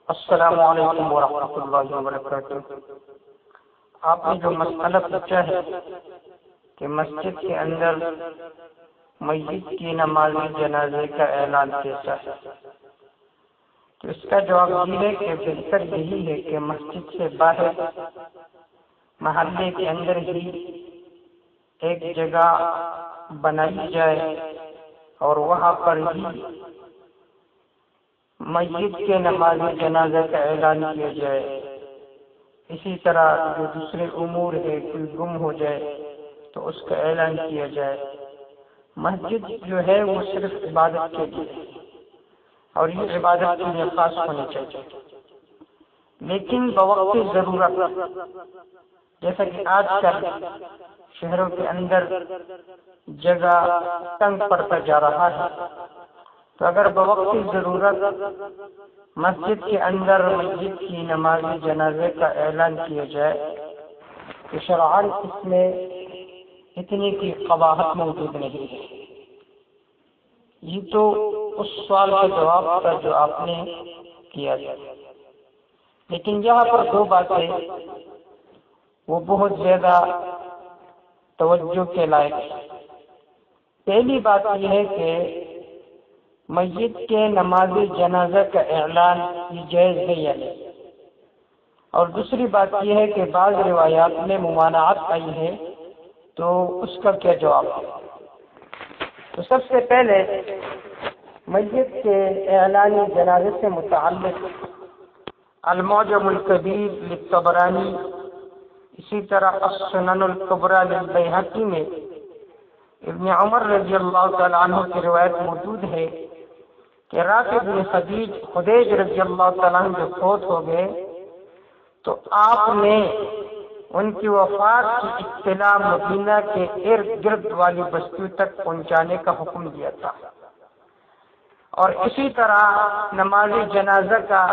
السلام علیکم ورحمۃ اللہ وبرکاتہ۔ آپ نے جو مسئلہ پوچھا ہے کہ مسجد کے اندر میت کی نماز جنازے کا اعلان کیسا ہے، تو اس کا جواب یہ ہے کہ بہتر یہی ہے کہ مسجد سے باہر محلے کے اندر ہی ایک جگہ بنائی جائے اور وہاں پر ہی میت کے نماز جنازہ کا اعلان کیا جائے۔ اسی طرح جو دوسرے امور ہے، کوئی گم ہو جائے تو اس کا اعلان کیا جائے۔ مسجد جو ہے وہ صرف عبادت کے لیے اور یہ عبادت کے لیے خاص ہونی چاہیے، لیکن بوقت ضرورت، جیسا کہ آج کل شہروں کے اندر جگہ تنگ پڑتا جا رہا ہے، تو اگر بوقت ضرورت مسجد کے اندر مسجد کی نماز جنازے کا اعلان کیا جائے تو شرعاً اس میں اتنی کی قباحت موجود نہیں ہے۔ یہ تو اس سوال کا جواب تھا جو آپ نے کیا تھا، لیکن یہاں پر دو باتیں وہ بہت زیادہ توجہ کے لائق ہے۔ پہلی بات یہ ہے کہ میت کے نماز جنازہ کا اعلان یہ جائز ہے یا نہیں، اور دوسری بات یہ ہے کہ بعض روایات میں ممانعت آئی ہے تو اس کا کیا جواب ہے۔ تو سب سے پہلے میت کے اعلان جنازے سے متعلق المعجم الکبیر للطبرانی، اسی طرح السنن الکبریٰ للبیہقی میں ابن عمر رضی اللہ تعالیٰ عنہ کی روایت موجود ہے کہ رافع بن خدیج رضی اللہ تعالیٰ عنہ جب فوت ہو گئے تو آپ نے ان کی وفات کی اطلاع مدینہ کے ارد گرد والی بستیوں تک پہنچانے کا حکم دیا تھا، اور اسی طرح نماز جنازہ کا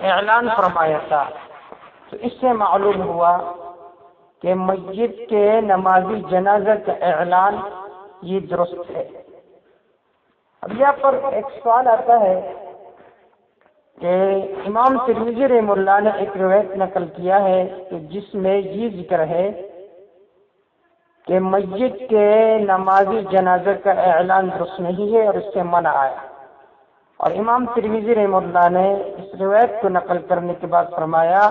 اعلان فرمایا تھا۔ تو اس سے معلوم ہوا کہ میت کے نماز جنازہ کا اعلان یہ درست ہے۔ اب یہاں پر ایک سوال آتا ہے کہ امام ترمذی رحمہ اللہ نے ایک روایت نقل کیا ہے کہ جس میں یہ ذکر ہے کہ میت کے نماز جنازہ کا اعلان درست نہیں ہے اور اس سے منع آیا، اور امام ترمذی رحمہ اللہ نے اس روایت کو نقل کرنے کے بعد فرمایا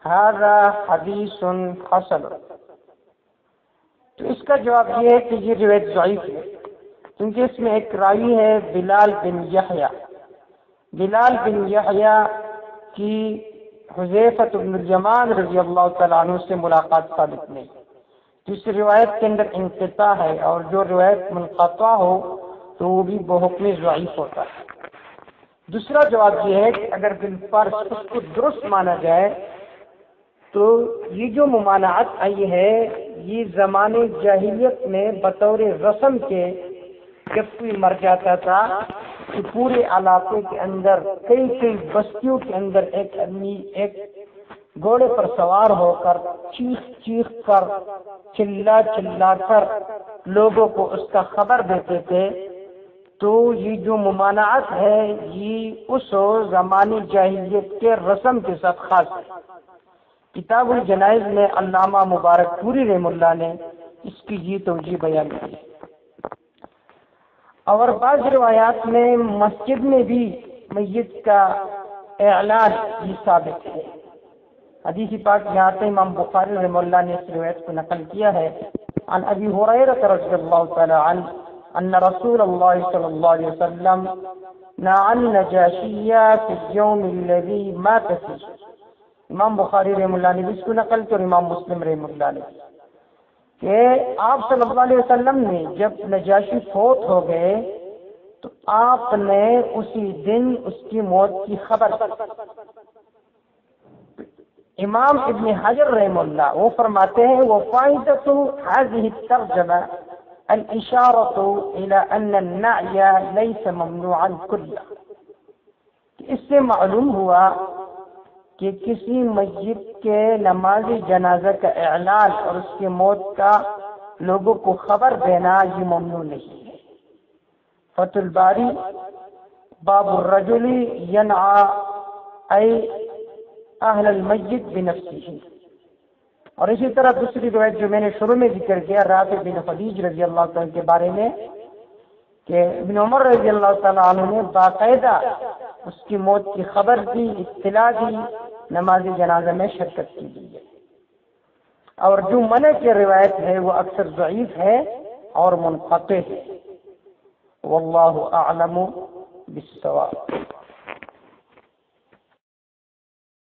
ھذا حدیث حسن۔ تو اس کا جواب یہ ہے کہ یہ روایت ضعیف ہے، کیونکہ اس میں ایک راوی ہے بلال بن یحییٰ کی حذیفہ بن الیمان رضی اللہ تعالیٰ عنہ سے ملاقات ثابت نہیں۔ جس روایت کے اندر انقطاع ہے، اور جو روایت منقطع ہو تو وہ بھی بحکم ضعیف ہوتا ہے۔ دوسرا جواب یہ ہے کہ اگر بالفرض اس کو درست مانا جائے تو یہ جو ممانعت آئی ہے یہ زمانے جاہلیت میں بطور رسم کے جب کوئی مر جاتا تھا کہ پورے علاقے کے اندر کئی بستیوں کے اندر ایک آدمی ایک گھوڑے پر سوار ہو کر چیخ کر چلا کر لوگوں کو اس کا خبر دیتے تھے۔ تو یہ جو ممانعت ہے یہ اس زمانے جاہلیت کے رسم کے ساتھ خاص ہے۔ کتاب الجنائز میں علامہ مبارک پوری رحمہ اللہ نے اس کی یہ توجیہ بیان کی ہے۔ اور بعض روایات میں مسجد میں بھی میت کا اعلان یہ ثابت ہے۔ حدیث پاک یہاں سے امام بخاری رحمہ اللہ نے اس روایت کو نقل کیا ہے عن ابی ہریرہ رضی اللہ تعالی عنہ ان رسول اللہ صلی اللہ علیہ وسلم نہى عن النجاشی فی اليوم الذی مات فیہ۔ امام بخاری رحمہ اللہ نے اس کو نقل کیا اور امام مسلم رحمہ اللہ نے کہ آپ صلی اللہ علیہ وسلم نے جب نجاشی فوت ہو گئے تو آپ نے اسی دن اس کی موت کی خبر دی۔ امام ابن حجر رحمہ اللہ وہ فرماتے ہیں وفائدۃ هذه الترجمہ الاشارۃ الى ان النعی لیس ممنوعا کلا۔ اس سے معلوم ہوا کہ کسی میت کے نماز جنازہ کا اعلان اور اس کی موت کا لوگوں کو خبر دینا یہ ممنوع نہیں ہے۔ فتح الباری باب الرجل ینعى ای اہل المیت بنفسہ. اور اسی طرح دوسری روایت جو میں نے شروع میں ذکر کیا رافع بن خدیج رضی اللہ تعالیٰ کے بارے میں کہ ابن عمر رضی اللہ تعالیٰ عنہ نے باقاعدہ اس کی موت کی خبر دی، اطلاع دی، نماز جنازہ میں شرکت کی گئی ہے. اور جو منع کی روایت ہے وہ اکثر ضعیف ہے اور منقطع ہے. واللہ اعلم بالصواب.